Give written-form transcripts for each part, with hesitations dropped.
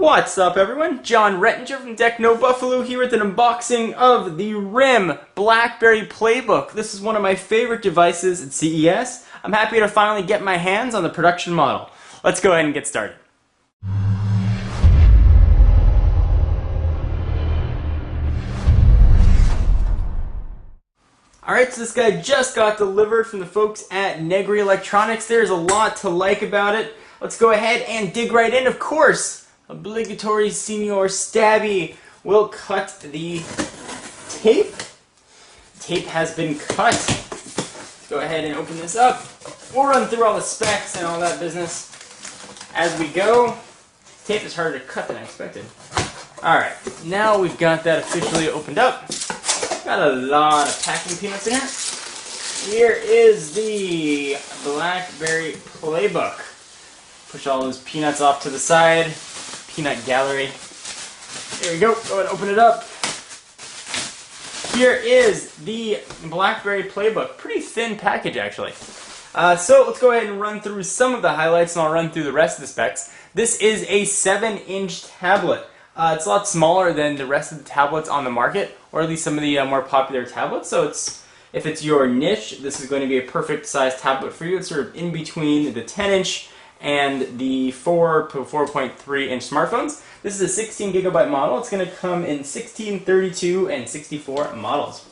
What's up, everyone? John Rettinger from Techno Buffalo here with an unboxing of the RIM Blackberry Playbook. This is one of my favorite devices at CES. I'm happy to finally get my hands on the production model. Let's go ahead and get started. Alright, so this guy just got delivered from the folks at Negri Electronics. There's a lot to like about it. Let's go ahead and dig right in. Of course, obligatory Senior Stabby will cut the tape. Tape has been cut. Let's go ahead and open this up. We'll run through all the specs and all that business as we go. Tape is harder to cut than I expected. Alright, now we've got that officially opened up. Got a lot of packing peanuts in here. Here is the Blackberry Playbook. Push all those peanuts off to the side. Peanut gallery. There we go. Go ahead and open it up. Here is the Blackberry Playbook. Pretty thin package, actually. So let's go ahead and run through some of the highlights, and I'll run through the rest of the specs. This is a 7-inch tablet. It's a lot smaller than the rest of the tablets on the market, or at least some of the more popular tablets. So if it's your niche, this is going to be a perfect size tablet for you. It's sort of in between the 10-inch and the 4 to 4.3-inch smartphones. This is a 16 gigabyte model. It's going to come in 16, 32, and 64 models.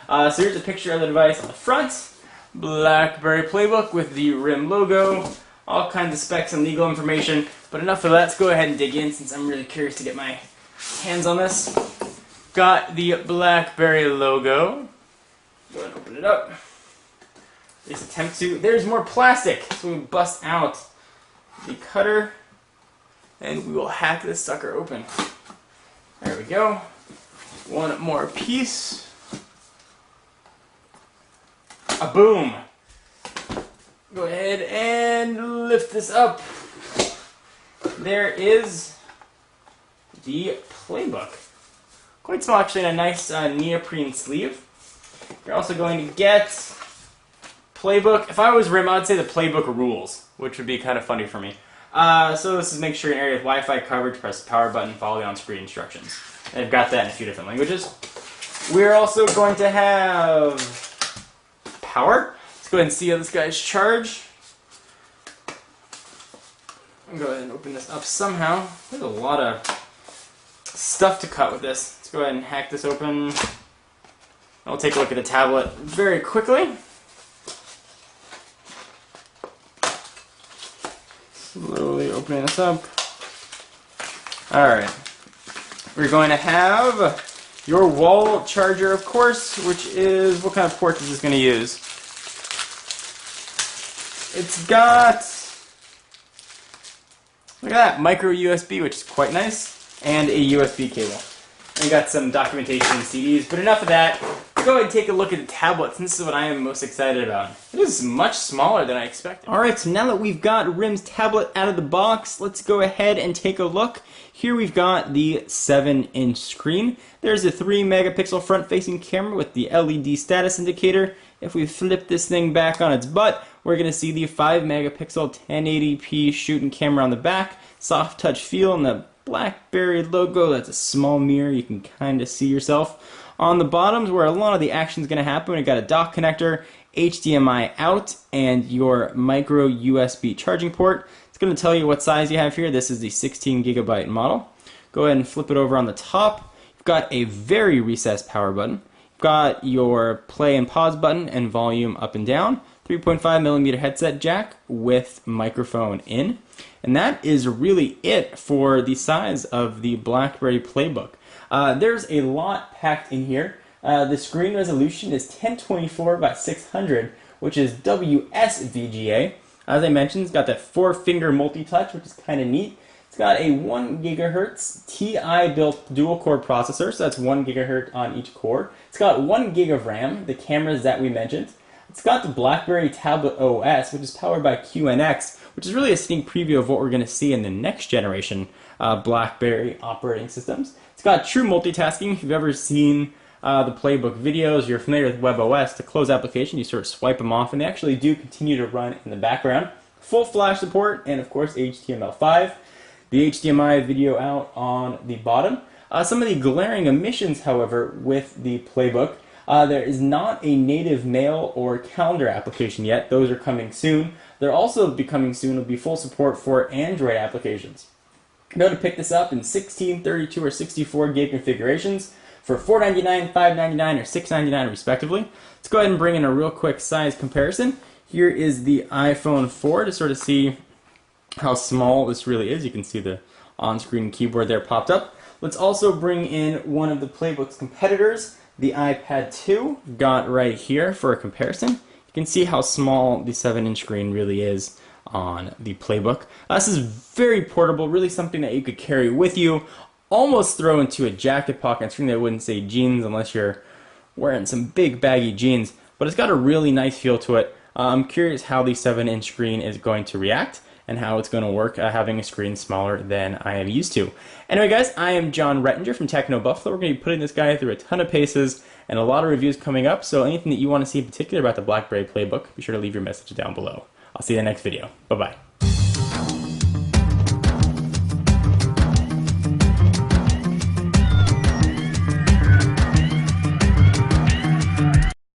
So here's a picture of the device on the front. Blackberry Playbook with the RIM logo. All kinds of specs and legal information. But enough of that. Let's go ahead and dig in since I'm really curious to get my hands on this. Got the Blackberry logo. Go ahead and open it up. Let's attempt to. There's more plastic. So we bust out the cutter and we will hack this sucker open. There we go. One more piece. A boom. Go ahead and lift this up. There is the Playbook. Quite small, actually, and a nice neoprene sleeve. You're also going to get Playbook. If I was RIM, I'd say the Playbook rules, which would be kind of funny for me. So this is make sure you're in an area with Wi-Fi coverage, press the power button, follow the on-screen instructions. And I've got that in a few different languages. We're also going to have power. Let's go ahead and see how this guy's charge. Go ahead and open this up somehow. There's a lot of stuff to cut with this. Let's go ahead and hack this open. I'll take a look at the tablet very quickly. Slowly opening this up. Alright. We're going to have your wall charger, of course, which is, what kind of port is this going to use? It's got, look at that, micro USB, which is quite nice, and a USB cable. And got some documentation and CDs, but enough of that. Go ahead and take a look at the tablets, and this is what I am most excited about. It is much smaller than I expected. Alright, so now that we've got RIM's tablet out of the box, let's go ahead and take a look. Here we've got the 7-inch screen. There's a 3-megapixel front-facing camera with the LED status indicator. If we flip this thing back on its butt, we're going to see the 5-megapixel 1080p shooting camera on the back, soft touch feel, and the Blackberry logo. That's a small mirror. You can kind of see yourself. On the bottoms, where a lot of the action is going to happen, we've got a dock connector, HDMI out, and your micro USB charging port. It's going to tell you what size you have here. This is the 16 gigabyte model. Go ahead and flip it over on the top. You've got a very recessed power button. You've got your play and pause button and volume up and down. 3.5mm headset jack with microphone in. And that is really it for the size of the Blackberry Playbook. There's a lot packed in here. The screen resolution is 1024 by 600, which is WSVGA. As I mentioned, it's got that 4-finger multi-touch, which is kind of neat. It's got a 1 gigahertz TI-built dual-core processor, so that's 1 gigahertz on each core. It's got 1 gig of RAM, the cameras that we mentioned. It's got the Blackberry Tablet OS, which is powered by QNX, which is really a sneak preview of what we're going to see in the next generation Blackberry operating systems. It's got true multitasking. If you've ever seen the Playbook videos, you're familiar with WebOS. To close application, you sort of swipe them off, and they actually do continue to run in the background. Full flash support, and of course HTML5. the HDMI video out on the bottom. Some of the glaring omissions, however, with the Playbook. There is not a native mail or calendar application yet. Those are coming soon. They're also becoming soon will be full support for Android applications. You'll be able to pick this up in 16, 32, or 64 gig configurations for $499, $599, or $699 respectively. Let's go ahead and bring in a real quick size comparison. Here is the iPhone 4 to sort of see how small this really is. You can see the on-screen keyboard there popped up. Let's also bring in one of the Playbook's competitors, the iPad 2, got right here for a comparison. You can see how small the 7-inch screen really is on the Playbook. This is very portable, really something that you could carry with you, almost throw into a jacket pocket. Screen that wouldn't say jeans unless you're wearing some big baggy jeans, but it's got a really nice feel to it. I'm curious how the 7-inch screen is going to react and how it's going to work having a screen smaller than I am used to. Anyway guys, I am John Rettinger from Techno Buffalo. We're going to be putting this guy through a ton of paces and a lot of reviews coming up, so anything that you want to see in particular about the Blackberry Playbook, be sure to leave your message down below. I'll see you in the next video. Bye-bye.